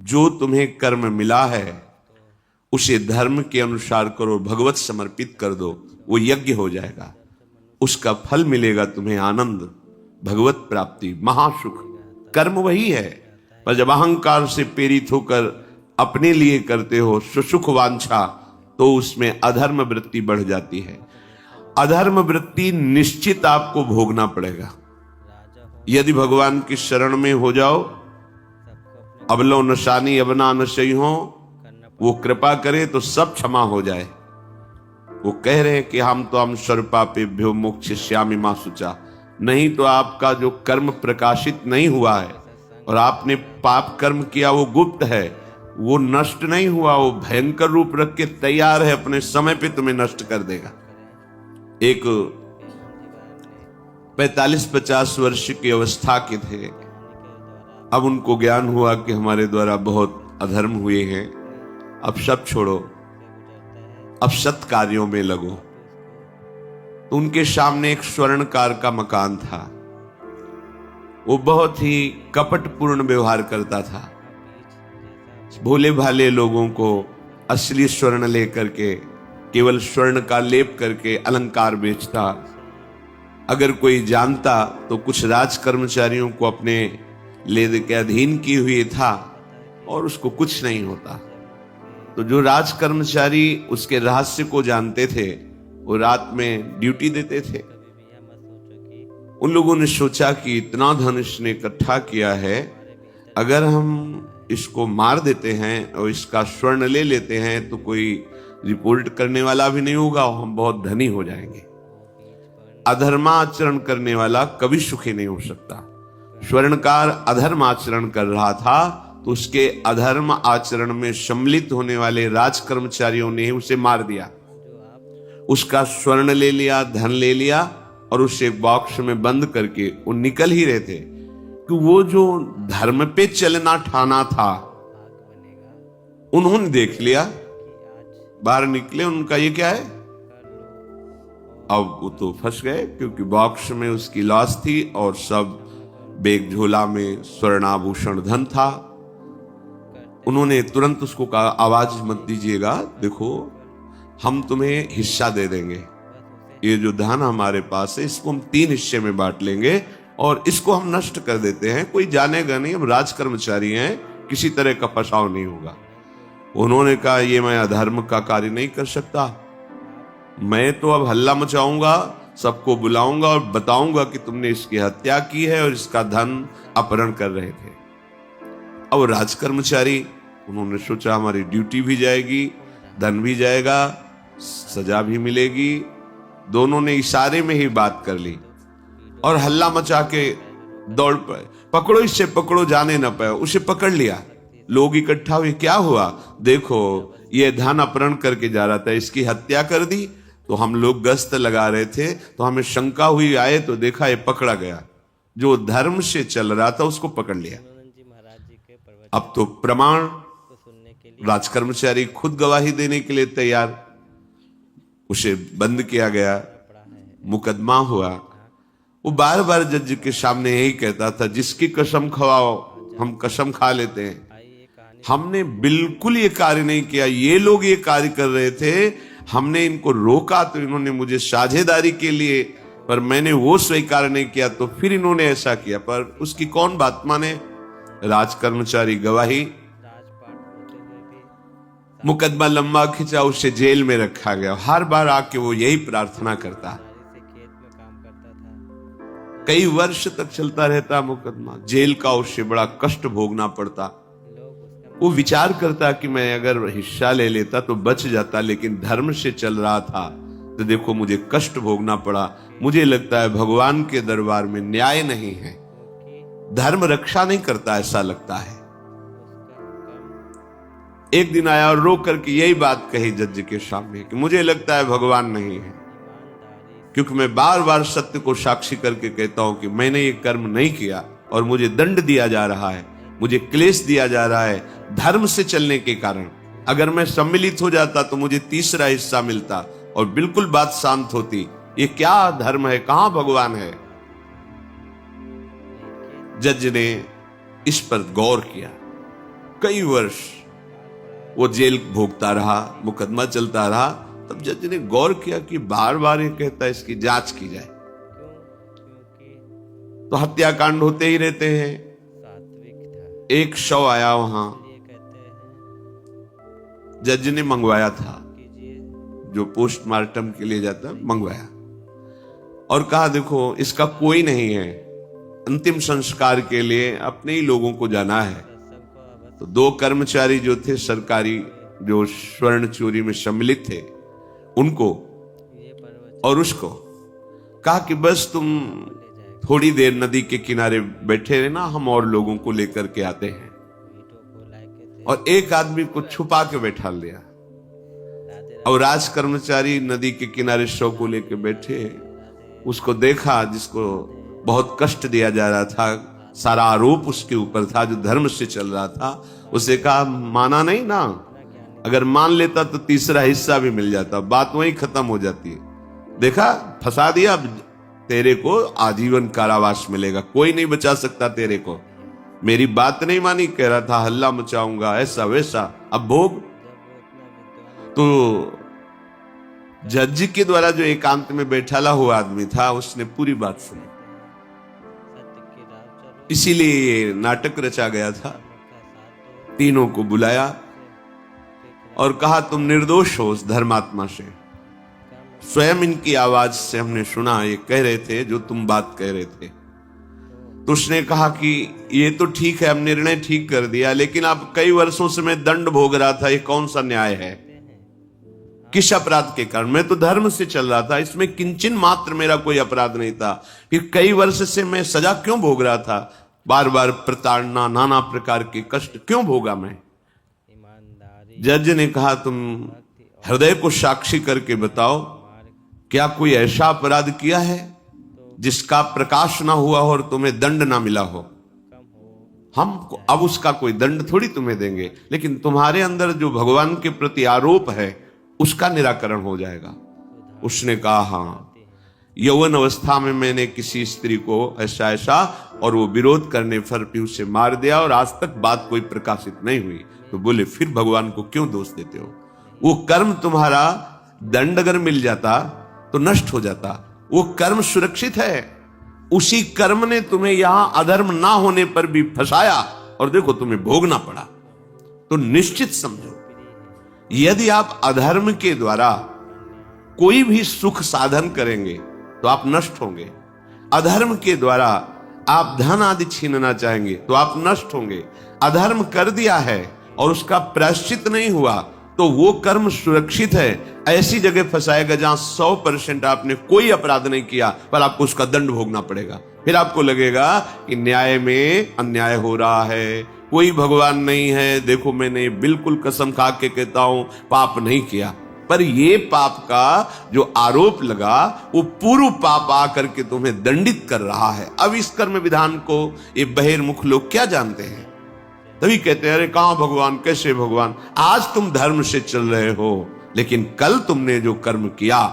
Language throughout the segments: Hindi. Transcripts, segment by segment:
जो तुम्हें कर्म मिला है उसे धर्म के अनुसार करो, भगवत समर्पित कर दो, वो यज्ञ हो जाएगा, उसका फल मिलेगा तुम्हें आनंद, भगवत प्राप्ति, महासुख। कर्म वही है, पर जब अहंकार से प्रेरित होकर अपने लिए करते हो सुसुख वांछा, तो उसमें अधर्म वृत्ति बढ़ जाती है। अधर्म वृत्ति निश्चित आपको भोगना पड़ेगा। यदि भगवान की शरण में हो जाओ, अबलो नशानी अबना नशई हो, वो कृपा करे तो सब क्षमा हो जाए। वो कह रहे हैं कि हम स्वरूपापेभ्यो मोक्षयिष्यामि मा शुचा। नहीं तो आपका जो कर्म प्रकाशित नहीं हुआ है और आपने पाप कर्म किया वो गुप्त है, वो नष्ट नहीं हुआ, वो भयंकर रूप रख के तैयार है, अपने समय पे तुम्हें नष्ट कर देगा। एक 45-50 वर्ष की अवस्था के थे, अब उनको ज्ञान हुआ कि हमारे द्वारा बहुत अधर्म हुए हैं, अब सब छोड़ो, अब सत् कार्यों में लगो। तो उनके सामने एक स्वर्णकार का मकान था। वो बहुत ही कपटपूर्ण व्यवहार करता था, भोले भाले लोगों को असली स्वर्ण लेकर के, केवल स्वर्ण का लेप करके अलंकार बेचता। अगर कोई जानता तो कुछ राज कर्मचारियों को अपने लेद के अधीन किए हुए था और उसको कुछ नहीं होता। तो जो राज कर्मचारी उसके रहस्य को जानते थे वो रात में ड्यूटी देते थे। उन लोगों ने सोचा कि इतना धन इसने इकट्ठा किया है, अगर हम इसको मार देते हैं और इसका स्वर्ण ले लेते हैं तो कोई रिपोर्ट करने वाला भी नहीं होगा और हम बहुत धनी हो जाएंगे। अधर्माचरण करने वाला कभी सुखी नहीं हो सकता। स्वर्णकार अधर्म आचरण कर रहा था तो उसके अधर्म आचरण में सम्मिलित होने वाले राज कर्मचारियों ने उसे मार दिया, उसका स्वर्ण ले लिया, धन ले लिया और उसे एक बॉक्स में बंद करके वो निकल ही रहे थे कि वो जो धर्म पे चलना ठाना था उन्होंने देख लिया। बाहर निकले, उनका ये क्या है, अब वो तो फंस गए क्योंकि बॉक्स में उसकी लाश थी और सब बैग झोला में स्वर्णाभूषण धन था। उन्होंने तुरंत उसको कहा, आवाज मत दीजिएगा, देखो हम तुम्हें हिस्सा दे देंगे, ये जो धन हमारे पास है इसको हम 3 हिस्से में बांट लेंगे और इसको हम नष्ट कर देते हैं, कोई जानेगा नहीं, हम राज कर्मचारी हैं, किसी तरह का फसाव नहीं होगा। उन्होंने कहा, ये मैं अधर्म का कार्य नहीं कर सकता, मैं तो अब हल्ला मचाऊंगा, सबको बुलाऊंगा और बताऊंगा कि तुमने इसकी हत्या की है और इसका धन अपहरण कर रहे थे। अब राज कर्मचारी, उन्होंने सोचा हमारी ड्यूटी भी जाएगी, धन भी जाएगा, सजा भी मिलेगी। दोनों ने इशारे में ही बात कर ली और हल्ला मचा के दौड़ पाए, पकड़ो इससे, पकड़ो, जाने न पाए। उसे पकड़ लिया, लोग इकट्ठा हुए, क्या हुआ, देखो ये धन अपहरण करके जा रहा था, इसकी हत्या कर दी। तो हम लोग गश्त लगा रहे थे तो हमें शंका हुई, आए तो देखा ये पकड़ा गया, जो धर्म से चल रहा था उसको पकड़ लिया। अब तो प्रमाण, राज कर्मचारी खुद गवाही देने के लिए तैयार, उसे बंद किया गया, मुकदमा हुआ। वो बार बार जज के सामने यही कहता था, जिसकी कसम खवाओ हम कसम खा लेते हैं, हमने बिल्कुल ये कार्य नहीं किया, ये लोग ये कार्य कर रहे थे, हमने इनको रोका तो इन्होंने मुझे साझेदारी के लिए, पर मैंने वो स्वीकार नहीं किया तो फिर इन्होंने ऐसा किया, पर उसकी कौन बात माने। राज कर्मचारी गवाही, मुकदमा लंबा खिंचा, उसे जेल में रखा गया। हर बार आके वो यही प्रार्थना करता, कई वर्ष तक चलता रहता मुकदमा, जेल का उसे बड़ा कष्ट भोगना पड़ता। वो विचार करता कि मैं अगर हिस्सा ले लेता तो बच जाता, लेकिन धर्म से चल रहा था तो देखो मुझे कष्ट भोगना पड़ा। मुझे लगता है भगवान के दरबार में न्याय नहीं है, धर्म रक्षा नहीं करता, ऐसा लगता है। एक दिन आया और रो करके यही बात कही जज के सामने कि मुझे लगता है भगवान नहीं है, क्योंकि मैं बार बार सत्य को साक्षी करके कहता हूं कि मैंने ये कर्म नहीं किया और मुझे दंड दिया जा रहा है, मुझे क्लेश दिया जा रहा है धर्म से चलने के कारण। अगर मैं सम्मिलित हो जाता तो मुझे तीसरा हिस्सा मिलता और बिल्कुल बात शांत होती। ये क्या धर्म है, कहां भगवान है। जज ने इस पर गौर किया कई वर्ष वो जेल भोगता रहा, मुकदमा चलता रहा। तब जज ने गौर किया कि बार बार ये कहता है इसकी जांच की जाए, तो हत्याकांड होते ही रहते हैं। एक शव आया वहां, जज ने मंगवाया था, जो पोस्टमार्टम के लिए जाता मंगवाया, और कहा देखो इसका कोई नहीं है, अंतिम संस्कार के लिए अपने ही लोगों को जाना है। तो 2 कर्मचारी जो थे सरकारी, जो स्वर्ण चोरी में सम्मिलित थे, उनको और उसको कहा कि बस तुम थोड़ी देर नदी के किनारे बैठे रहना, हम और लोगों को लेकर के आते हैं। और एक आदमी को छुपा के बैठा लिया, और राज कर्मचारी नदी के किनारे शव को लेकर बैठे। उसको देखा जिसको बहुत कष्ट दिया जा रहा था, सारा आरोप उसके ऊपर था, जो धर्म से चल रहा था। उसे कहा माना नहीं ना, अगर मान लेता तो तीसरा हिस्सा भी मिल जाता, बात वहीं खत्म हो जाती है। देखा, फंसा दिया, अब तेरे को आजीवन कारावास मिलेगा, कोई नहीं बचा सकता तेरे को। मेरी बात नहीं मानी, कह रहा था हल्ला मचाऊंगा, ऐसा वैसा, अब भोग। तो जज के द्वारा जो एकांत में बैठाला हुआ आदमी था, उसने पूरी बात सुनी, इसीलिए ये नाटक रचा गया था। तीनों को बुलाया और कहा तुम निर्दोष हो उस धर्मात्मा से। स्वयं इनकी आवाज से हमने सुना, ये कह रहे थे जो तुम बात कह रहे थे। तो उसने कहा कि ये तो ठीक है, अब निर्णय ठीक कर दिया, लेकिन अब कई वर्षों से मैं दंड भोग रहा था, ये कौन सा न्याय है? किस अपराध के कारण? मैं तो धर्म से चल रहा था, इसमें किंचन मात्र मेरा कोई अपराध नहीं था, फिर कई वर्ष से मैं सजा क्यों भोग रहा था? बार बार प्रताड़ना, नाना प्रकार के कष्ट क्यों भोगा मैं? जज ने कहा तुम हृदय को साक्षी करके बताओ, क्या कोई ऐसा अपराध किया है जिसका प्रकाश ना हुआ हो और तुम्हें दंड ना मिला हो? हम अब उसका कोई दंड थोड़ी तुम्हें देंगे, लेकिन तुम्हारे अंदर जो भगवान के प्रति आरोप है उसका निराकरण हो जाएगा। उसने कहा हाँ, यौवन अवस्था में मैंने किसी स्त्री को ऐसा ऐसा, और वो विरोध करने पर भी उसे मार दिया, और आज तक बात कोई प्रकाशित नहीं हुई। तो बोले फिर भगवान को क्यों दोष देते हो? वो कर्म तुम्हारा दंड अगर मिल जाता तो नष्ट हो जाता, वो कर्म सुरक्षित है। उसी कर्म ने तुम्हें यहां अधर्म ना होने पर भी फंसाया, और देखो तुम्हें भोगना पड़ा। तो निश्चित समझो, यदि आप अधर्म के द्वारा कोई भी सुख साधन करेंगे तो आप नष्ट होंगे। अधर्म के द्वारा आप धन आदि छीनना चाहेंगे तो आप नष्ट होंगे। अधर्म कर दिया है और उसका प्रायश्चित नहीं हुआ तो वो कर्म सुरक्षित है। ऐसी जगह फंसाएगा जहां 100% आपने कोई अपराध नहीं किया, पर आपको उसका दंड भोगना पड़ेगा। फिर आपको लगेगा कि न्याय में अन्याय हो रहा है, कोई भगवान नहीं है। देखो मैंने बिल्कुल कसम खा के कहता हूं पाप नहीं किया, पर ये पाप का जो आरोप लगा वो पूर्व पाप आकर के तुम्हें दंडित कर रहा है। अब इस कर्म विधान को ये बहिर्मुख लोग क्या जानते हैं? तभी कहते हैं अरे कहां भगवान, कैसे भगवान? आज तुम धर्म से चल रहे हो, लेकिन कल तुमने जो कर्म किया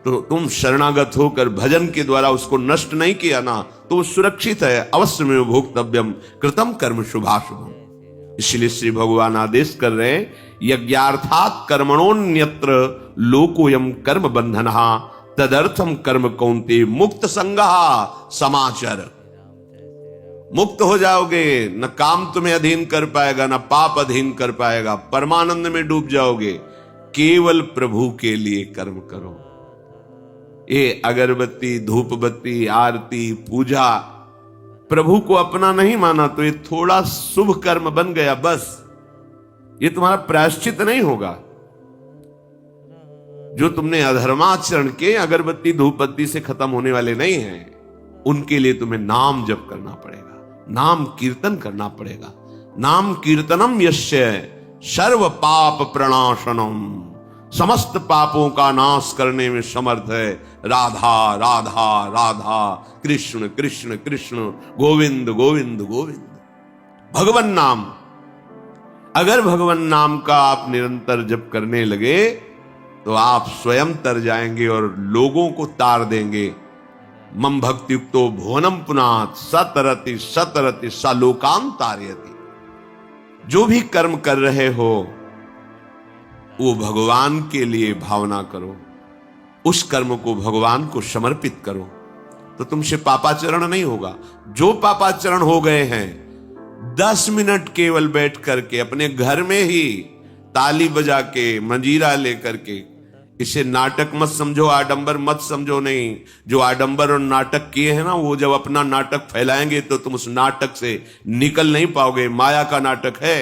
तो तुम शरणागत होकर भजन के द्वारा उसको नष्ट नहीं किया ना, तो वो सुरक्षित है। अवश्य में भोक्तव्यम कृतम कर्म शुभाशुभम। इसलिए श्री भगवान आदेश कर रहे हैं, यज्ञार्थात् कर्मणोन्यत्र लोकोयम कर्म बंधनः तदर्थम कर्म कौन्ते मुक्त संगः समाचर। मुक्त हो जाओगे, न काम तुम्हें अधीन कर पाएगा, न पाप अधीन कर पाएगा, परमानंद में डूब जाओगे। केवल प्रभु के लिए कर्म करो। ये अगरबत्ती, धूप बत्ती, आरती, पूजा, प्रभु को अपना नहीं माना तो ये थोड़ा शुभ कर्म बन गया, बस ये तुम्हारा प्रायश्चित नहीं होगा। जो तुमने अधर्माचरण के अगरबत्ती धूप बत्ती से खत्म होने वाले नहीं हैं, उनके लिए तुम्हें नाम जप करना पड़ेगा, नाम कीर्तन करना पड़ेगा। नाम कीर्तनम यस्य सर्व पाप प्रणाशनम, समस्त पापों का नाश करने में समर्थ है। राधा राधा राधा, कृष्ण कृष्ण कृष्ण, गोविंद गोविंद गोविंद। भगवान नाम, अगर भगवान नाम का आप निरंतर जप करने लगे तो आप स्वयं तर जाएंगे और लोगों को तार देंगे। मम भक्ति युक्तो भुवनम पुनात् सतरति सतरति स लोकान् तारयति। जो भी कर्म कर रहे हो वो भगवान के लिए भावना करो, उस कर्म को भगवान को समर्पित करो, तो तुमसे पापाचरण नहीं होगा। जो पापाचरण हो गए हैं 10 मिनट केवल बैठ करके अपने घर में ही ताली बजा के मंजीरा लेकर के, इसे नाटक मत समझो, आडंबर मत समझो। नहीं, जो आडंबर और नाटक किए हैं ना, वो जब अपना नाटक फैलाएंगे तो तुम उस नाटक से निकल नहीं पाओगे। माया का नाटक है।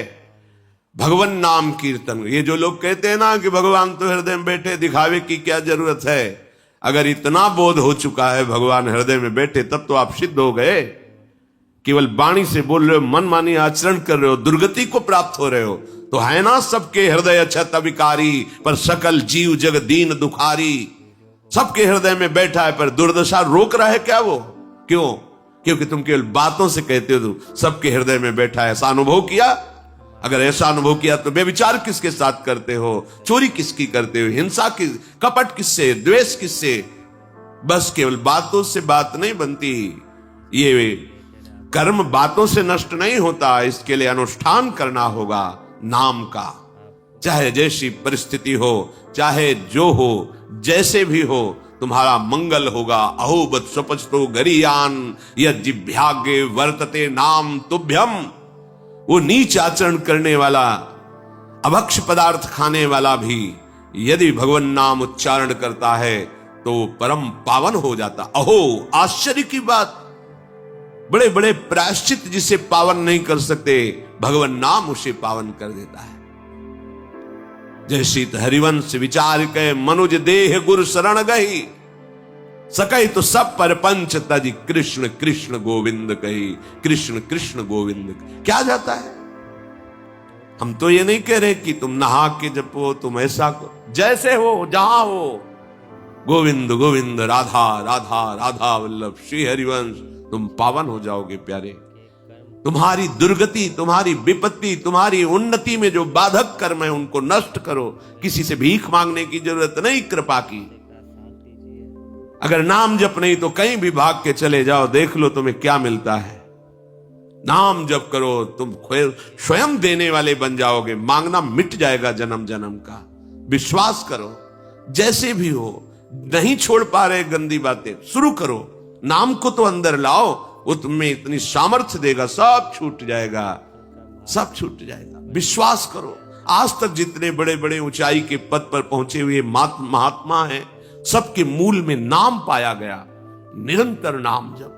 भगवान नाम कीर्तन, ये जो लोग कहते हैं ना कि भगवान तो हृदय में बैठे, दिखावे की क्या जरूरत है। अगर इतना बोध हो चुका है भगवान हृदय में बैठे, तब तो आप सिद्ध हो गए। केवल वाणी से बोल रहे हो, मन मानी आचरण कर रहे हो, दुर्गति को प्राप्त हो रहे हो, तो है ना सबके हृदय अछत अविकारी, पर सकल जीव जग दीन दुखारी। सबके हृदय में बैठा है, पर दुर्दशा रोक रहा है क्या वो? क्यों? क्योंकि तुम केवल बातों से कहते हो सबके हृदय में बैठा है। ऐसा अनुभव किया? अगर ऐसा अनुभव किया तो बेविचार किसके साथ करते हो, चोरी किसकी करते हो, हिंसा किस, कपट किससे, द्वेष किससे? बस केवल बातों से बात नहीं बनती। ये कर्म बातों से नष्ट नहीं होता, इसके लिए अनुष्ठान करना होगा नाम का। चाहे जैसी परिस्थिति हो, चाहे जो हो, जैसे भी हो, तुम्हारा मंगल होगा। अहोबत स्वपचतो गरियान यज्जिभ्यागे वर्तते नाम तुभ्यम। वो नीच आचरण करने वाला, अभक्ष पदार्थ खाने वाला भी यदि भगवान नाम उच्चारण करता है तो परम पावन हो जाता। अहो, आश्चर्य की बात! बड़े बड़े प्रायश्चित जिसे पावन नहीं कर सकते, भगवान नाम उसे पावन कर देता है। जय शीत हरिवंश विचार के मनुज देह गुरु शरण गई, सकई तो सब पर पंच तज कृष्ण कृष्ण गोविंद कही। कृष्ण कृष्ण गोविंद क्या जाता है? हम तो ये नहीं कह रहे कि तुम नहा के जपो, तुम ऐसा को, जैसे हो जहां हो, गोविंद गोविंद राधा राधा राधा वल्लभ श्री हरिवंश, तुम पावन हो जाओगे प्यारे। तुम्हारी दुर्गति, तुम्हारी विपत्ति, तुम्हारी उन्नति में जो बाधक कर्म है उनको नष्ट करो। किसी से भीख मांगने की जरूरत नहीं, कृपा की। अगर नाम जप नहीं तो कहीं भी भाग के चले जाओ, देख लो तुम्हें क्या मिलता है। नाम जप करो, तुम स्वयं देने वाले बन जाओगे। मांगना मिट जाएगा जन्म जन्म का। विश्वास करो, जैसे भी हो। नहीं छोड़ पा रहे गंदी बातें, शुरू करो। नाम को तो अंदर लाओ, वो तुम्हें इतनी सामर्थ्य देगा, सब छूट जाएगा, सब छूट जाएगा। विश्वास करो। आज तक जितने बड़े बड़े ऊंचाई के पद पर पहुंचे हुए महात्मा हैं, सबके मूल में नाम पाया गया। निरंतर नाम जप,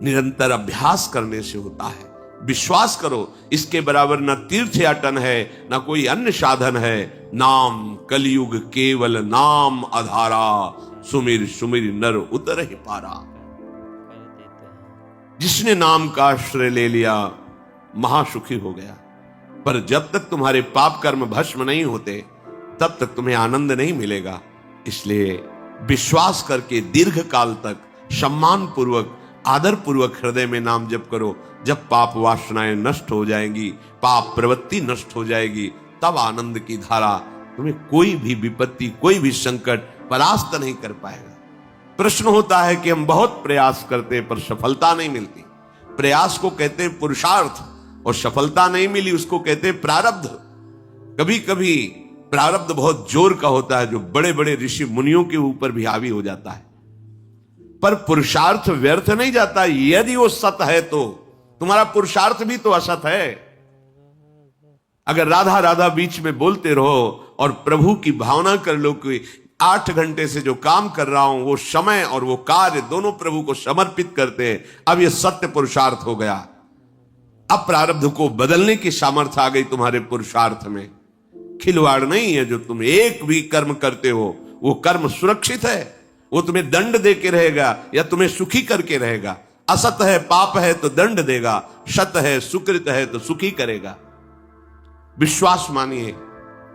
निरंतर अभ्यास करने से होता है। विश्वास करो, इसके बराबर न तीर्थयाटन है, न कोई अन्य साधन है। नाम कलयुग केवल नाम आधारा, सुमिर सुमिर नर उतर ही पारा। जिसने नाम का आश्रय ले लिया महासुखी हो गया। पर जब तक तुम्हारे पाप कर्म भस्म नहीं होते, तब तक तुम्हें आनंद नहीं मिलेगा। इसलिए विश्वास करके दीर्घ काल तक सम्मान पूर्वक, आदर पूर्वक हृदय में नाम जप करो। जब पाप वासनाएं नष्ट हो जाएंगी, पाप प्रवृत्ति नष्ट हो जाएगी, तब आनंद की धारा, तुम्हें कोई भी विपत्ति, कोई भी संकट परास्त नहीं कर पाएगा। प्रश्न होता है कि हम बहुत प्रयास करते हैं पर सफलता नहीं मिलती। प्रयास को कहते हैं पुरुषार्थ, और सफलता नहीं मिली उसको कहते हैं प्रारब्ध। कभी कभी प्रारब्ध बहुत जोर का होता है, जो बड़े बड़े ऋषि मुनियों के ऊपर भी हावी हो जाता है। पर पुरुषार्थ व्यर्थ नहीं जाता। यदि वो सत है तो तुम्हारा पुरुषार्थ भी तो असत है। अगर राधा राधा बीच में बोलते रहो और प्रभु की भावना कर लो कि 8 घंटे से जो काम कर रहा हूं, वो समय और वो कार्य दोनों प्रभु को समर्पित करते हैं, अब ये सत्य पुरुषार्थ हो गया। अब प्रारब्ध को बदलने की सामर्थ्य आ गई तुम्हारे पुरुषार्थ में। खिलवाड़ नहीं है। जो तुम एक भी कर्म करते हो, वो कर्म सुरक्षित है। वो तुम्हें दंड दे के रहेगा या तुम्हें सुखी करके रहेगा। असत है, पाप है तो दंड देगा, सत है, सुकृत है तो सुखी करेगा। विश्वास मानिए,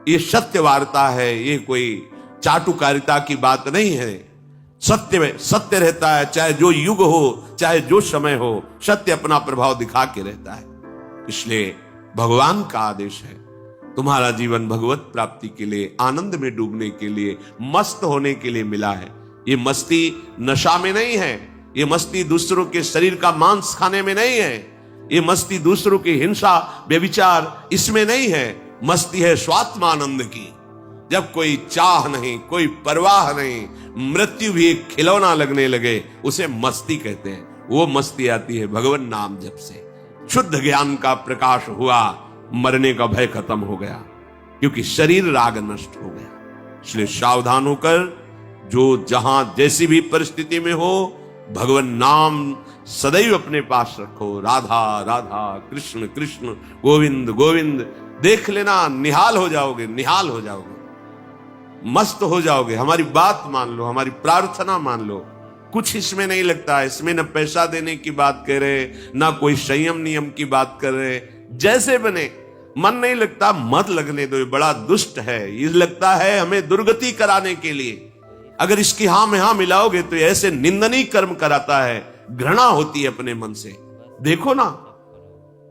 ये सत्य वार्ता है, ये कोई चाटुकारिता की बात नहीं है। सत्य में सत्य रहता है, चाहे जो युग हो, चाहे जो समय हो, सत्य अपना प्रभाव दिखा के रहता है। इसलिए भगवान का आदेश है, तुम्हारा जीवन भगवत प्राप्ति के लिए, आनंद में डूबने के लिए, मस्त होने के लिए मिला है। ये मस्ती नशा में नहीं है, ये मस्ती दूसरों के शरीर का मांस खाने में नहीं है, ये मस्ती दूसरों की हिंसा व्यभिचार इसमें नहीं है। मस्ती है स्वात्मानंद की। जब कोई चाह नहीं, कोई परवाह नहीं, मृत्यु भी एक खिलौना लगने लगे, उसे मस्ती कहते हैं। वो मस्ती आती है भगवान नाम जप से। शुद्ध ज्ञान का प्रकाश हुआ, मरने का भय खत्म हो गया, क्योंकि शरीर राग नष्ट हो गया। इसलिए सावधान होकर जो जहां जैसी भी परिस्थिति में हो, भगवान नाम सदैव अपने पास रखो। राधा राधा, कृष्ण कृष्ण, गोविंद गोविंद। देख लेना, निहाल हो जाओगे, निहाल हो जाओगे, मस्त हो जाओगे। हमारी बात मान लो, हमारी प्रार्थना मान लो। कुछ इसमें नहीं लगता। इसमें न पैसा देने की बात कर रहे, ना कोई संयम नियम की बात कर रहे। जैसे बने, मन नहीं लगता, मत लगने दो। ये बड़ा दुष्ट है। ये लगता है हमें दुर्गति कराने के लिए। अगर इसकी हां में हां मिलाओगे तो ऐसे निंदनीय कर्म कराता है। घृणा होती है अपने मन से। देखो ना,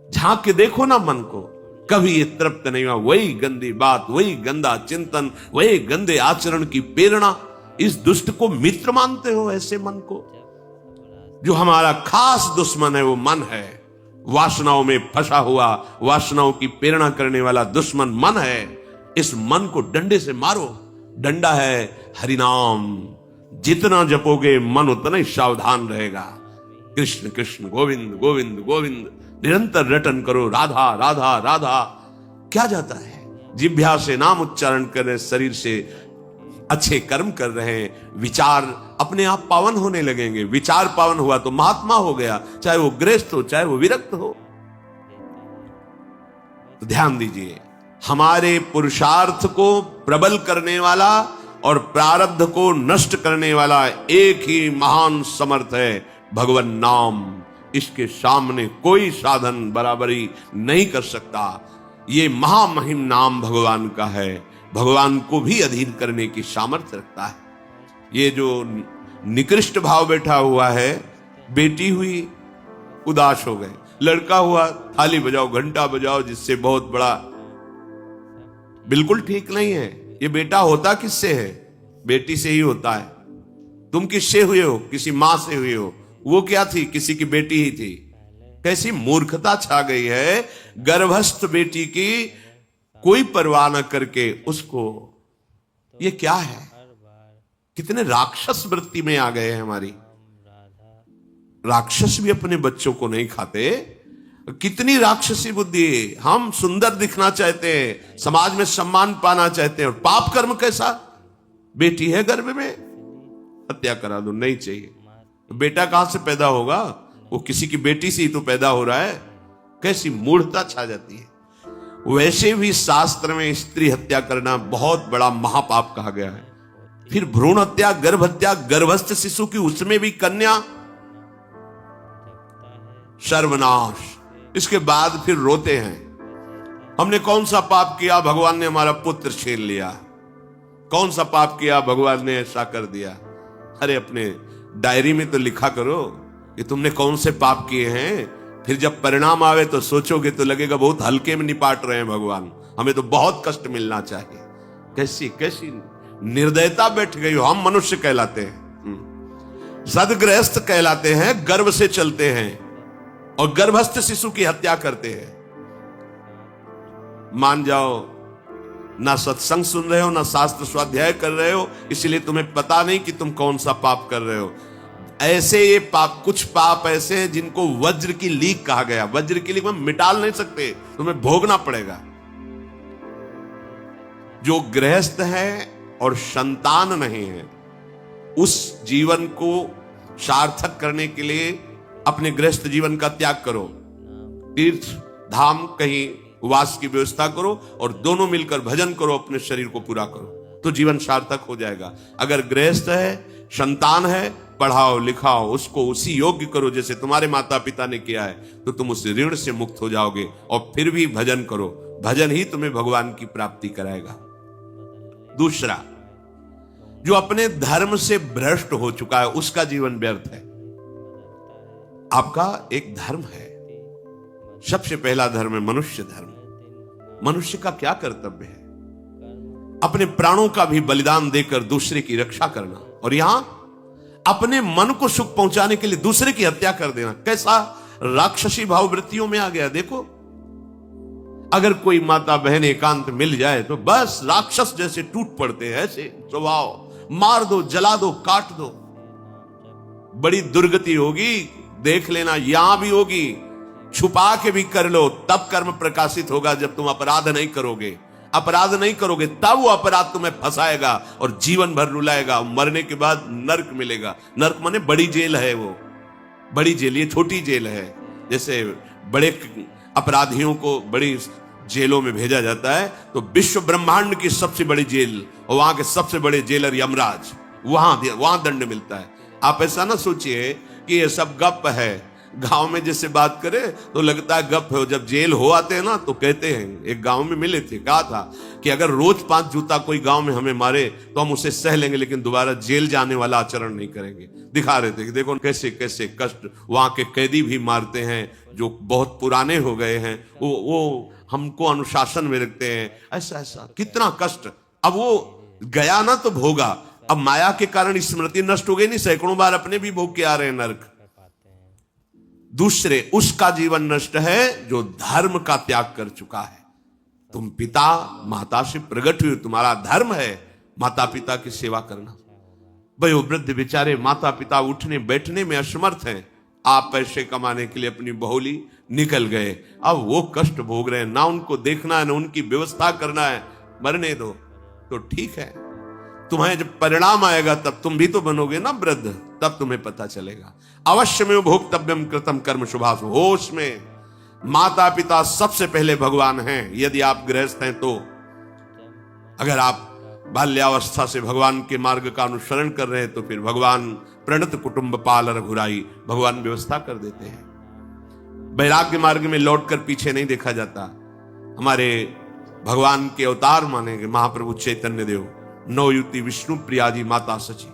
झांक के देखो ना मन को। कभी ये तृप्त नहीं हुआ। वही गंदी बात, वही गंदा चिंतन, वही गंदे आचरण की प्रेरणा। इस दुष्ट को मित्र मानते हो? ऐसे मन को, जो हमारा खास दुश्मन है, वो मन है। वासनाओं में फंसा हुआ, वासनाओं की प्रेरणा करने वाला दुश्मन मन है। इस मन को डंडे से मारो। डंडा है हरिनाम। जितना जपोगे मन उतना ही सावधान रहेगा। कृष्ण कृष्ण, गोविंद गोविंद गोविंद निरंतर रटन करो। राधा राधा राधा। क्या जाता है? जिह्वा से नाम उच्चारण कर रहे, शरीर से अच्छे कर्म कर रहे हैं, विचार अपने आप पावन होने लगेंगे। विचार पावन हुआ तो महात्मा हो गया, चाहे वो गृहस्थ हो, चाहे वो विरक्त हो। तो ध्यान दीजिए, हमारे पुरुषार्थ को प्रबल करने वाला और प्रारब्ध को नष्ट करने वाला एक ही महान समर्थ है, भगवान नाम। इसके सामने कोई साधन बराबरी नहीं कर सकता। ये महामहिम नाम भगवान का है। भगवान को भी अधीन करने की सामर्थ्य रखता है। ये जो निकृष्ट भाव बैठा हुआ है, बेटी हुई उदास हो गए, लड़का हुआ थाली बजाओ, घंटा बजाओ, जिससे बहुत बड़ा, बिल्कुल ठीक नहीं है। ये बेटा होता किससे है? बेटी से ही होता है। तुम किससे हुए हो? किसी मां से हुए हो। वो क्या थी? किसी की बेटी ही थी। कैसी मूर्खता छा गई है। गर्भस्थ बेटी की कोई परवाह न करके उसको, ये क्या है? कितने राक्षस वृत्ति में आ गए हैं हमारी। राक्षस भी अपने बच्चों को नहीं खाते। कितनी राक्षसी बुद्धि। हम सुंदर दिखना चाहते हैं, समाज में सम्मान पाना चाहते हैं, और पाप कर्म कैसा? बेटी है गर्भ में, हत्या करा दो, नहीं चाहिए। बेटा कहां से पैदा होगा? वो किसी की बेटी से ही तो पैदा हो रहा है। कैसी मूढ़ता छा जाती है। वैसे भी शास्त्र में स्त्री हत्या करना बहुत बड़ा महापाप कहा गया है। फिर भ्रूण हत्या, गर्भ हत्या, गर्भस्थ शिशु की, उसमें भी कन्या, सर्वनाश। इसके बाद फिर रोते हैं, हमने कौन सा पाप किया, भगवान ने हमारा पुत्र छीन लिया। कौन सा पाप किया, भगवान ने ऐसा कर दिया। अरे अपने डायरी में तो लिखा करो कि तुमने कौन से पाप किए हैं। फिर जब परिणाम आवे तो सोचोगे तो लगेगा बहुत हल्के में निपाट रहे हैं भगवान, हमें तो बहुत कष्ट मिलना चाहिए। कैसी कैसी निर्दयता बैठ गई हो। हम मनुष्य कहलाते हैं, सदगृहस्थ कहलाते हैं, गर्भ से चलते हैं और गर्भस्थ शिशु की हत्या करते हैं। मान जाओ, ना सत्संग सुन रहे हो, ना शास्त्र स्वाध्याय कर रहे हो, इसलिए तुम्हें पता नहीं कि तुम कौन सा पाप कर रहे हो। ऐसे ये पाप, कुछ पाप ऐसे हैं जिनको वज्र की लीक कहा गया। वज्र की लीक में मिटाल नहीं सकते, तुम्हें भोगना पड़ेगा। जो गृहस्थ है और संतान नहीं है, उस जीवन को सार्थक करने के लिए अपने गृहस्थ जीवन का त्याग करो। तीर्थ धाम कहीं वास की व्यवस्था करो और दोनों मिलकर भजन करो, अपने शरीर को पूरा करो, तो जीवन सार्थक हो जाएगा। अगर गृहस्थ है, संतान है, पढ़ाओ लिखाओ, उसको उसी योग्य करो जैसे तुम्हारे माता पिता ने किया है, तो तुम उस ऋण से मुक्त हो जाओगे। और फिर भी भजन करो, भजन ही तुम्हें भगवान की प्राप्ति कराएगा। दूसरा, जो अपने धर्म से भ्रष्ट हो चुका है, उसका जीवन व्यर्थ है। आपका एक धर्म है, सबसे पहला धर्म है मनुष्य धर्म। मनुष्य का क्या कर्तव्य है? अपने प्राणों का भी बलिदान देकर दूसरे की रक्षा करना, और यहां अपने मन को सुख पहुंचाने के लिए दूसरे की हत्या कर देना। कैसा राक्षसी भाववृत्तियों में आ गया। देखो, अगर कोई माता बहन एकांत मिल जाए तो बस राक्षस जैसे टूट पड़ते हैं, ऐसे स्वभाव, मार दो, जला दो, काट दो। बड़ी दुर्गति होगी, देख लेना, यहां भी होगी। छुपा के भी कर लो, तब कर्म प्रकाशित होगा। जब तुम अपराध नहीं करोगे, अपराध नहीं करोगे, तब वो अपराध तुम्हें फंसाएगा और जीवन भर रुलाएगा। मरने के बाद नर्क मिलेगा। नर्क माने बड़ी जेल है, वो बड़ी जेल, ये छोटी जेल है। जैसे बड़े अपराधियों को बड़ी जेलों में भेजा जाता है, तो विश्व ब्रह्मांड की सबसे बड़ी जेल और वहां के सबसे बड़े जेलर यमराज, वहां दंड मिलता है। आप ऐसा ना सोचिए कि ये सब गप है। गांव में जैसे बात करे तो लगता है गप है। जब जेल हो आते हैं ना तो कहते हैं, एक गांव में मिले थे, कहा था कि अगर रोज 5 जूता कोई गांव में हमें मारे तो हम उसे सह लेंगे, लेकिन दोबारा जेल जाने वाला आचरण नहीं करेंगे। दिखा रहे थे कि देखो कैसे कैसे कष्ट वहां के कैदी भी मारते हैं जो बहुत पुराने हो गए हैं, वो हमको अनुशासन में रखते हैं। ऐसा ऐसा कितना कष्ट। अब वो गया ना तो भोगा, अब माया के कारण स्मृति नष्ट हो गई नहीं, सैकड़ों बार अपने भी भोग के आ रहे हैं नर्क। दूसरे, उसका जीवन नष्ट है जो धर्म का त्याग कर चुका है। तुम पिता माता से प्रकट हुए, तुम्हारा धर्म है माता पिता की सेवा करना। वयोवृद्ध बेचारे माता पिता उठने बैठने में असमर्थ हैं। आप पैसे कमाने के लिए अपनी बहुली निकल गए, अब वो कष्ट भोग रहे हैं। ना उनको देखना है, ना उनकी व्यवस्था करना है। मरने दो तो ठीक है, तुम्हें जब परिणाम आएगा तब तुम भी तो बनोगे ना वृद्ध, तब तुम्हें पता चलेगा। अवश्य में भोक्तव्यम कृतम कर्म शुभाशु। होश में, माता पिता सबसे पहले भगवान हैं यदि आप गृहस्थ हैं तो। अगर आप बाल्यावस्था से भगवान के मार्ग का अनुसरण कर रहे हैं तो फिर भगवान प्रणत कुटुंब पाल रघुराई, भगवान व्यवस्था कर देते हैं। वैराग्य मार्ग में लौटकर पीछे नहीं देखा जाता। हमारे भगवान के अवतार मानेंगे महाप्रभु चैतन्य देव, नवयुति विष्णु प्रिया जी माता सची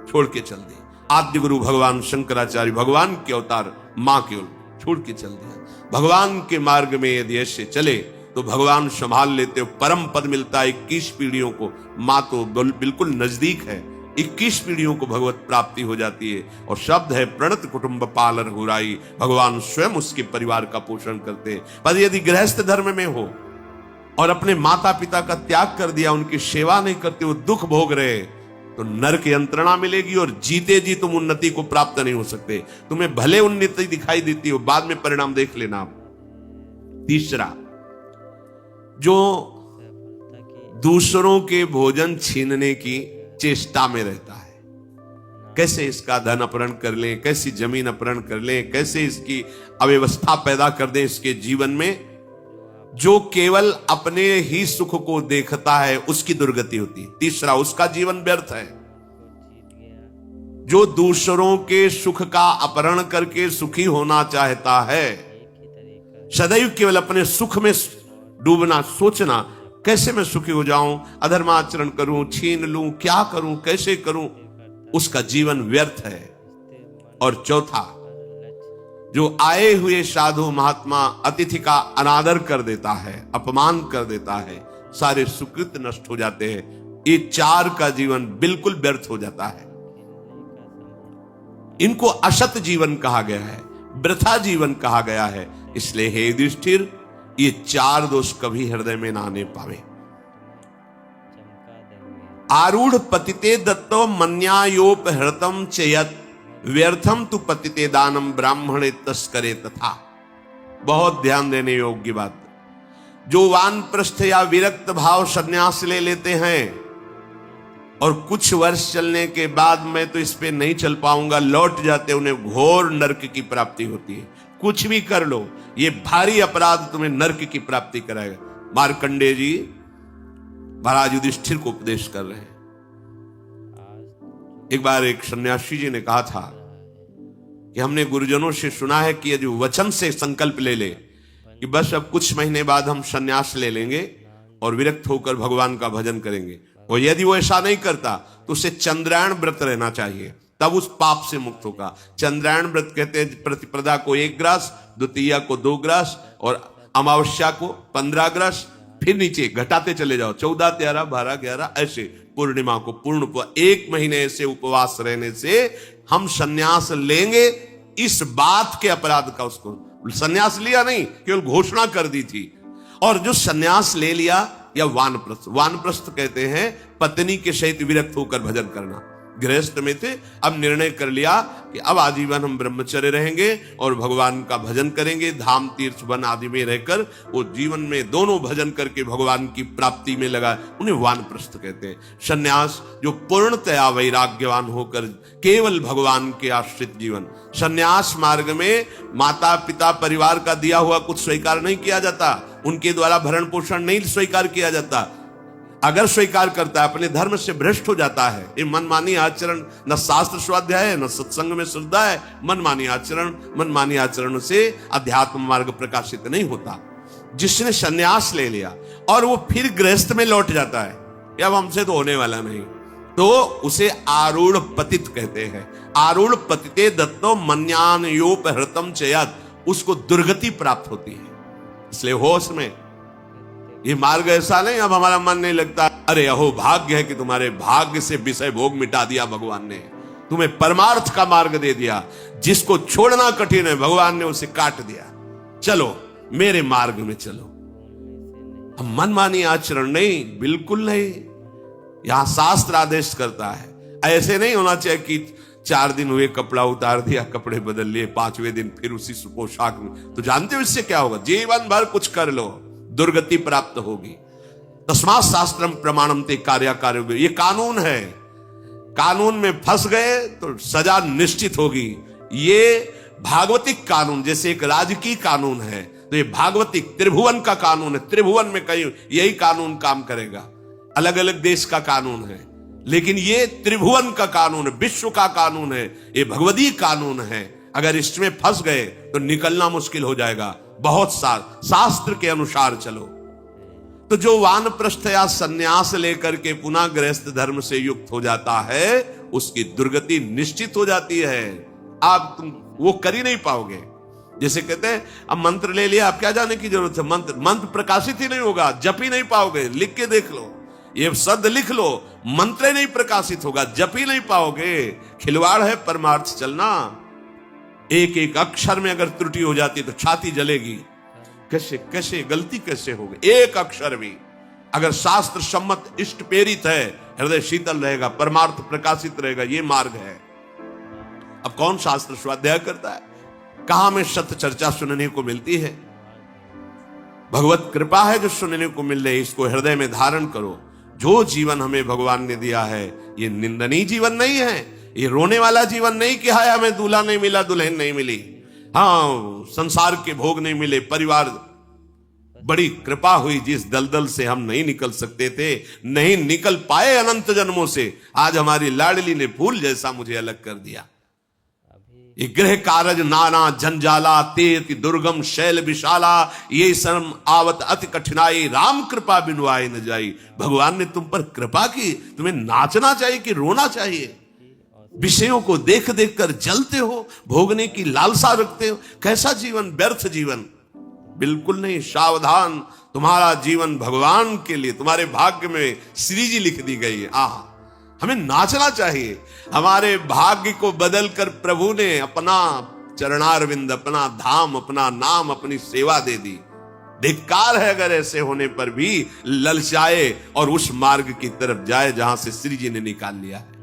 छोड़ के चल दी। आद्य गुरु भगवान शंकराचार्य भगवान के अवतार मां केवल छोड़ के चल दिया। भगवान के मार्ग में यदि ऐसे चले तो भगवान संभाल लेते हो, परम पद मिलता है 21 पीढ़ियों को। मां तो बिल्कुल नजदीक है, 21 पीढ़ियों को भगवत प्राप्ति हो जाती है। और शब्द है प्रणत कुटुंब पाल रघुराई, भगवान स्वयं उसके परिवार का पोषण करते हैं। पर यदि गृहस्थ धर्म में हो और अपने माता पिता का त्याग कर दिया, उनकी सेवा नहीं करते, वो दुख भोग रहे, तो नरक यंत्रणा मिलेगी और जीते जी तुम उन्नति को प्राप्त नहीं हो सकते। तुम्हें भले उन्नति दिखाई देती हो, बाद में परिणाम देख लेना। तीसरा, जो दूसरों के भोजन छीनने की चेष्टा में रहता है, कैसे इसका धन अपहरण कर लें, कैसी जमीन अपहरण कर लें, कैसे इसकी अव्यवस्था पैदा कर दें इसके जीवन में, जो केवल अपने ही सुख को देखता है उसकी दुर्गति होती है। तीसरा, उसका जीवन व्यर्थ है। जो दूसरों के सुख का अपहरण करके सुखी होना चाहता है, सदैव केवल अपने सुख में डूबना, सोचना कैसे मैं सुखी हो जाऊं, अधर्माचरण करूं, छीन लूं, क्या करूं, कैसे करूं, उसका जीवन व्यर्थ है। और चौथा, जो आए हुए साधु महात्मा अतिथि का अनादर कर देता है, अपमान कर देता है, सारे सुकृत नष्ट हो जाते हैं। ये 4 का जीवन बिल्कुल व्यर्थ हो जाता है। इनको असत जीवन कहा गया है, वृथा जीवन कहा गया है। इसलिए हे युधिष्ठिर, ये 4 दोष कभी हृदय में ना आने पावे। आरूढ़ पतिते दत्तो मन्यायोपहृतम चयत व्यर्थम तु पतिते दानम ब्राह्मणे तस्करे तथा। बहुत ध्यान देने योग्य बात। जो वानप्रस्थ या विरक्त भाव संन्यास ले लेते हैं और कुछ वर्ष चलने के बाद मैं तो इस पे नहीं चल पाऊंगा लौट जाते, उन्हें घोर नरक की प्राप्ति होती है। कुछ भी कर लो, ये भारी अपराध तुम्हें नरक की प्राप्ति कराएगा। मार्कंडेय जी महाराज युधिष्ठिर को उपदेश कर रहे हैं। एक बार एक सन्यासी जी ने कहा था कि हमने गुरुजनों से सुना है कि यदि वचन से संकल्प ले ले कि बस अब कुछ महीने बाद हम सन्यास ले लेंगे और विरक्त होकर भगवान का भजन करेंगे, और यदि वो ऐसा नहीं करता तो उसे चंद्रायण व्रत रहना चाहिए, तब उस पाप से मुक्त होगा। चंद्रायण व्रत कहते हैं प्रतिपदा को 1 ग्रास, द्वितीया को 2 ग्रास और अमावस्या को 15 ग्रास, फिर नीचे घटाते चले जाओ, 14, 13, 12, 11, ऐसे पूर्णिमा को पूर्ण 1 महीने से उपवास रहने से हम सन्यास लेंगे, इस बात के अपराध का उसको सन्यास लिया नहीं, केवल घोषणा कर दी थी। और जो सन्यास ले लिया या वानप्रस्थ, वानप्रस्थ कहते हैं पत्नी के सहित विरक्त होकर भजन करना। गृहस्थ में थे, अब निर्णय कर लिया कि अब आजीवन हम ब्रह्मचर्य रहेंगे और भगवान का भजन करेंगे। धाम तीर्थ वन आदि में रहकर वो जीवन में दोनों भजन करके भगवान की प्राप्ति में लगा, उन्हें वानप्रस्थ कहते हैं। सन्यास जो पूर्णतया वैराग्यवान होकर केवल भगवान के आश्रित जीवन। सन्यास मार्ग में माता पिता परिवार का दिया हुआ कुछ स्वीकार नहीं किया जाता, उनके द्वारा भरण पोषण नहीं स्वीकार किया जाता। अगर स्वीकार करता है अपने धर्म से भ्रष्ट हो जाता है। ये मनमानी आचरण, न शास्त्र स्वाध्याय है, न सत्संग में श्रद्धा है। मनमानी आचरण से अध्यात्म मार्ग प्रकाशित नहीं होता। जिसने सन्यास ले लिया और वो फिर गृहस्थ में लौट जाता है, अब हमसे तो होने वाला नहीं, तो उसे आरूढ़ पतित कहते हैं। आरूढ़ पतिते दत्तो मन्यान योपहृतम चयत, उसको दुर्गति प्राप्त होती है। इसलिए होश में ये मार्ग ऐसा नहीं अब हमारा मन नहीं लगता, अरे अहो भाग्य है कि तुम्हारे भाग्य से विषय भोग मिटा दिया भगवान ने, तुम्हें परमार्थ का मार्ग दे दिया। जिसको छोड़ना कठिन है भगवान ने उसे काट दिया, चलो मेरे मार्ग में चलो। हम मनमानी आचरण नहीं, बिल्कुल नहीं। यहां शास्त्र आदेश करता है, ऐसे नहीं होना चाहिए कि 4 दिन हुए कपड़ा उतार दिया, कपड़े बदल लिए, 5वें दिन फिर उसी पोशाक में। तो जानते हो इससे क्या होगा? जीवन भर कुछ कर लो, दुर्गति प्राप्त होगी। तस्मात् शास्त्रम प्रमाणम ते कार्याकार्य, ये कानून है। कानून में फंस गए तो सजा निश्चित होगी। ये भागवतिक कानून, जैसे एक राजकीय कानून है, तो ये भागवतिक त्रिभुवन का कानून है। त्रिभुवन में कहीं यही कानून काम करेगा। अलग अलग देश का कानून है, लेकिन ये त्रिभुवन का कानून है, विश्व का कानून है, ये भगवदीय कानून है। अगर इसमें फंस गए तो निकलना मुश्किल हो जाएगा। बहुत शास्त्र के अनुसार चलो। तो जो वानप्रस्थ या सन्यास लेकर के पुनः गृहस्थ धर्म से युक्त हो जाता है, उसकी दुर्गति निश्चित हो जाती है। आप तुम वो कर ही नहीं पाओगे। जैसे कहते हैं अब मंत्र ले लिया, आप क्या जाने की जरूरत है? मंत्र प्रकाशित ही नहीं होगा, जप ही नहीं पाओगे। लिख के देख लो, ये शब्द लिख लो, मंत्र नहीं प्रकाशित होगा, जप ही नहीं पाओगे। खिलवाड़ है परमार्थ चलना। एक एक अक्षर में अगर त्रुटि हो जाती तो छाती जलेगी। कैसे गलती कैसे होगी? एक अक्षर भी अगर शास्त्र सम्मत इष्ट प्रेरित है, हृदय शीतल रहेगा, परमार्थ प्रकाशित रहेगा। ये मार्ग है। अब कौन शास्त्र स्वाध्याय करता है? कहां में सत्य चर्चा सुनने को मिलती है? भगवत कृपा है जो सुनने को मिल रही, इसको हृदय में धारण करो। जो जीवन हमें भगवान ने दिया है, ये निंदनीय जीवन नहीं है, ये रोने वाला जीवन नहीं कि हाय हमें दूल्हा नहीं मिला, दुल्हन नहीं मिली, हाँ संसार के भोग नहीं मिले, परिवार बड़ी कृपा हुई जिस दलदल से हम नहीं निकल सकते थे, नहीं निकल पाए अनंत जन्मों से, आज हमारी लाडली ने फूल जैसा मुझे अलग कर दिया। ये गृह कारज नाना जंजाला, ते अति दुर्गम शैल विशाला, ये शर्म आवत अति कठिनाई, राम कृपा बिनु आए न जाई। भगवान ने तुम पर कृपा की, तुम्हें नाचना चाहिए कि रोना चाहिए? विषयों को देख देख कर जलते हो, भोगने की लालसा रखते हो। कैसा जीवन? व्यर्थ जीवन। बिल्कुल नहीं। सावधान, तुम्हारा जीवन भगवान के लिए, तुम्हारे भाग्य में श्री जी लिख दी गई है। आहा, हमें नाचना चाहिए। हमारे भाग्य को बदलकर प्रभु ने अपना चरणारविंद, अपना धाम, अपना नाम, अपनी सेवा दे दी। धिक्कार है अगर ऐसे होने पर भी ललचाए और उस मार्ग की तरफ जाए जहां से श्री जी ने निकाल लिया है।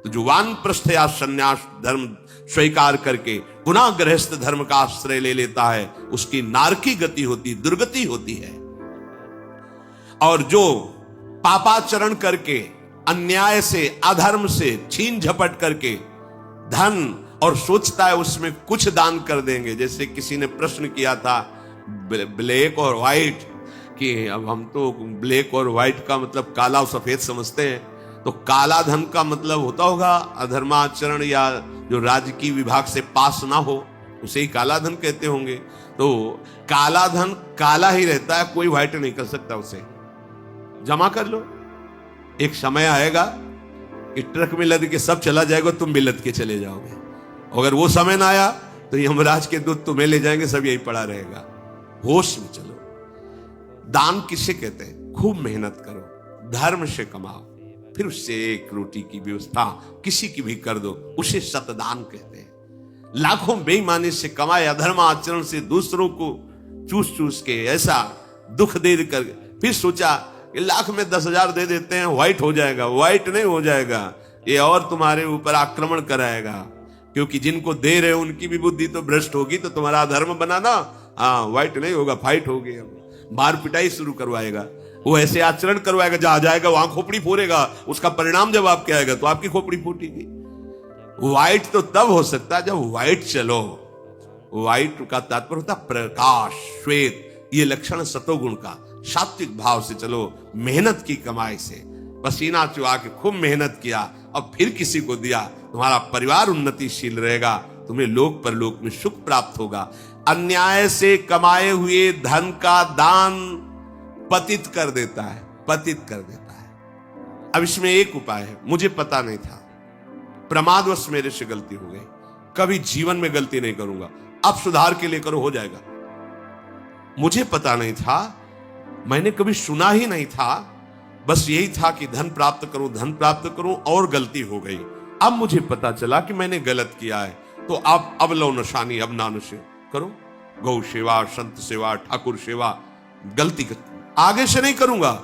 तो जो वानप्रस्थ या सन्यास धर्म स्वीकार करके पुनः गृहस्थ धर्म का आश्रय ले लेता है, उसकी नारकी गति होती, दुर्गति होती है। और जो पापाचरण करके, अन्याय से, अधर्म से छीन झपट करके धन और सोचता है उसमें कुछ दान कर देंगे। जैसे किसी ने प्रश्न किया था ब्लैक और व्हाइट, कि अब हम तो ब्लैक और व्हाइट का मतलब काला और सफेद समझते हैं, तो काला धन का मतलब होता होगा अधर्माचरण या जो राजकीय विभाग से पास ना हो, उसे ही काला धन कहते होंगे। तो काला धन काला ही रहता है, कोई व्हाइट नहीं कर सकता उसे। जमा कर लो, एक समय आएगा कि ट्रक में लद के सब चला जाएगा, तुम भी लद के चले जाओगे। अगर वो समय ना आया तो यमराज के दूत तुम्हें ले जाएंगे, सब यही पड़ा रहेगा। होश में चलो। दान किसे कहते हैं? खूब मेहनत करो, धर्म से कमाओ, फिर उससे एक रोटी की व्यवस्था किसी की भी कर दो, उसे सतदान कहते हैं। लाखों बेईमानी से कमाए, अधर्म आचरण से दूसरों को चूस चूस के ऐसा दुख दे कर फिर सोचा कि लाख में 10,000 दे देते हैं, व्हाइट हो जाएगा। व्हाइट नहीं हो जाएगा, ये और तुम्हारे ऊपर आक्रमण कराएगा, क्योंकि जिनको दे रहे हो उनकी भी बुद्धि तो भ्रष्ट होगी, तो तुम्हारा धर्म बनाना, हाँ व्हाइट नहीं होगा, फाइट होगी। मार पिटाई शुरू करवाएगा, वो ऐसे आचरण करवाएगा, जहां जाएगा वहां खोपड़ी फोड़ेगा। उसका परिणाम जब आपके आएगा तो आपकी खोपड़ी फूटेगी। व्हाइट तो तब हो सकता है जब व्हाइट चलो। व्हाइट का तात्पर्य होता प्रकाश, श्वेत, ये लक्षण सतोगुण का। सात्विक भाव से चलो, मेहनत की कमाई से, पसीना चुहा के खूब मेहनत किया और फिर किसी को दिया, तुम्हारा परिवार उन्नतिशील रहेगा, तुम्हें लोक परलोक में सुख प्राप्त होगा। अन्याय से कमाए हुए धन का दान पतित कर देता है, पतित कर देता है। अब इसमें एक उपाय है, मुझे पता नहीं था, प्रमादवश मेरे से गलती हो गई, कभी जीवन में गलती नहीं करूंगा, अब सुधार के लिए करो, हो जाएगा। मुझे पता नहीं था, मैंने कभी सुना ही नहीं था, बस यही था कि धन प्राप्त करूं, धन प्राप्त करूं, और गलती हो गई। अब मुझे पता चला कि मैंने गलत किया है, तो अब लो नशानी, अब ना नशे करो, गौ सेवा, संत सेवा, ठाकुर सेवा, गलती कर, आगे से नहीं करूंगा।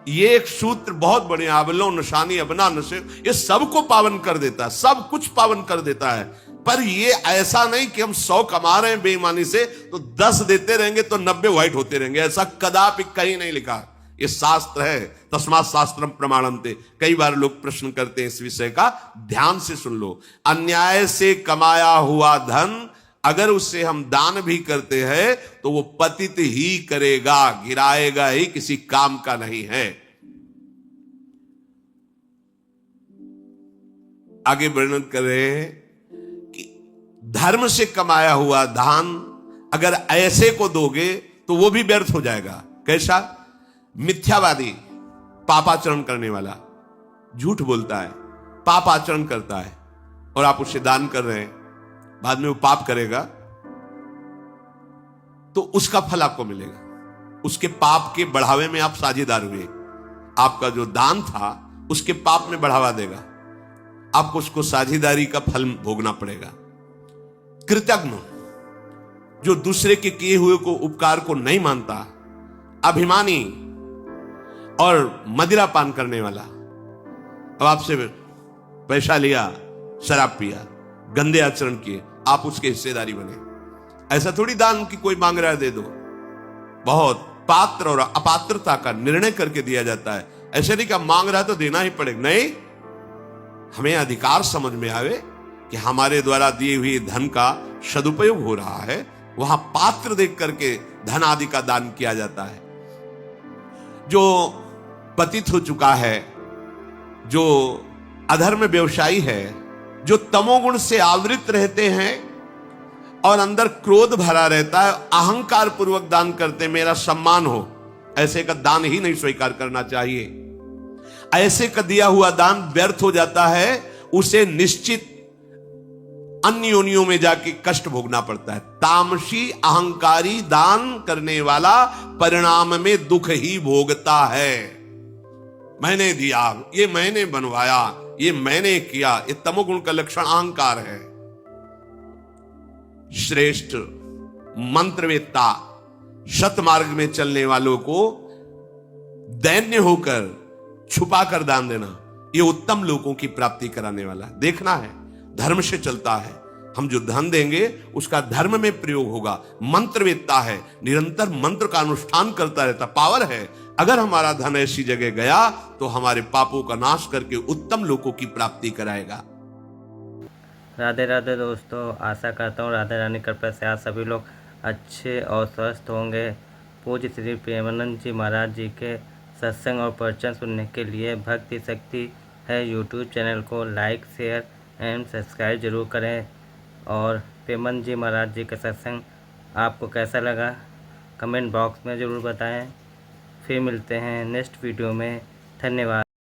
ये एक सूत्र बहुत बढ़िया, अब लो नशानी अब ना नशे, ये सबको पावन कर देता है, सब कुछ पावन कर देता है। पर ये ऐसा नहीं कि हम 100 कमा रहे हैं बेईमानी से तो 10 देते रहेंगे तो 90 व्हाइट होते रहेंगे, ऐसा कदापि कहीं नहीं लिखा। ये शास्त्र है, तस्मात् शास्त्रम प्रमाणन्ते। कई बार लोग प्रश्न करते हैं इस विषय का, ध्यान से सुन लो। अन्याय से कमाया हुआ धन अगर उससे हम दान भी करते हैं तो वो पतित ही करेगा, गिराएगा ही, किसी काम का नहीं है। आगे वर्णन कर रहे हैं कि धर्म से कमाया हुआ दान अगर ऐसे को दोगे तो वो भी व्यर्थ हो जाएगा। कैसा? मिथ्यावादी, पापाचरण करने वाला, झूठ बोलता है, पापाचरण करता है, और आप उसे दान कर रहे हैं, बाद में वो पाप करेगा तो उसका फल आपको मिलेगा। उसके पाप के बढ़ावे में आप साझेदार हुए, आपका जो दान था उसके पाप में बढ़ावा देगा, आपको उसको साझेदारी का फल भोगना पड़ेगा। कृतज्ञ, जो दूसरे के किए हुए को उपकार को नहीं मानता, अभिमानी और मदिरा पान करने वाला, अब आपसे पैसा लिया, शराब पिया, गंदे आचरण किए, आप उसके हिस्सेदारी बने। ऐसा थोड़ी दान की कोई मांग रहा है दे दो, बहुत पात्र और अपात्रता का निर्णय करके दिया जाता है। ऐसे नहीं कि मांग रहा है तो देना ही पड़ेगा, नहीं, हमें अधिकार समझ में आवे कि हमारे द्वारा दिए हुए धन का सदुपयोग हो रहा है, वहां पात्र देख करके धन आदि का दान किया जाता है। जो पतित हो चुका है, जो अधर्म व्यवसायी है, जो तमोगुण से आवृत रहते हैं और अंदर क्रोध भरा रहता है, अहंकार पूर्वक दान करते, मेरा सम्मान हो, ऐसे का दान ही नहीं स्वीकार करना चाहिए। ऐसे का दिया हुआ दान व्यर्थ हो जाता है, उसे निश्चित अन्य योनियों में जाके कष्ट भोगना पड़ता है। तामसी अहंकारी दान करने वाला परिणाम में दुख ही भोगता है। मैंने दिया, ये मैंने बनवाया, ये मैंने किया, ये तमोगुण का लक्षण अहंकार है। श्रेष्ठ मंत्रवेत्ता, सतमार्ग में चलने वालों को दैन्य होकर छुपा कर दान देना, ये उत्तम लोगों की प्राप्ति कराने वाला। देखना है, धर्म से चलता है, हम जो धन देंगे उसका धर्म में प्रयोग होगा। मंत्रवेत्ता है, निरंतर मंत्र का अनुष्ठान करता रहता, पावर है। अगर हमारा धन ऐसी जगह गया तो हमारे पापों का नाश करके उत्तम लोगों की प्राप्ति कराएगा। राधे राधे दोस्तों, आशा करता हूँ राधे रानी कृपा से आज सभी लोग अच्छे और स्वस्थ होंगे। पूज्य श्री प्रेमानंद जी महाराज जी के सत्संग और प्रवचन सुनने के लिए भक्ति शक्ति है यूट्यूब चैनल को लाइक, शेयर एंड सब्सक्राइब जरूर करें। और प्रेमानंद जी महाराज जी का सत्संग आपको कैसा लगा कमेंट बॉक्स में ज़रूर बताएं। फिर मिलते हैं नेक्स्ट वीडियो में। धन्यवाद।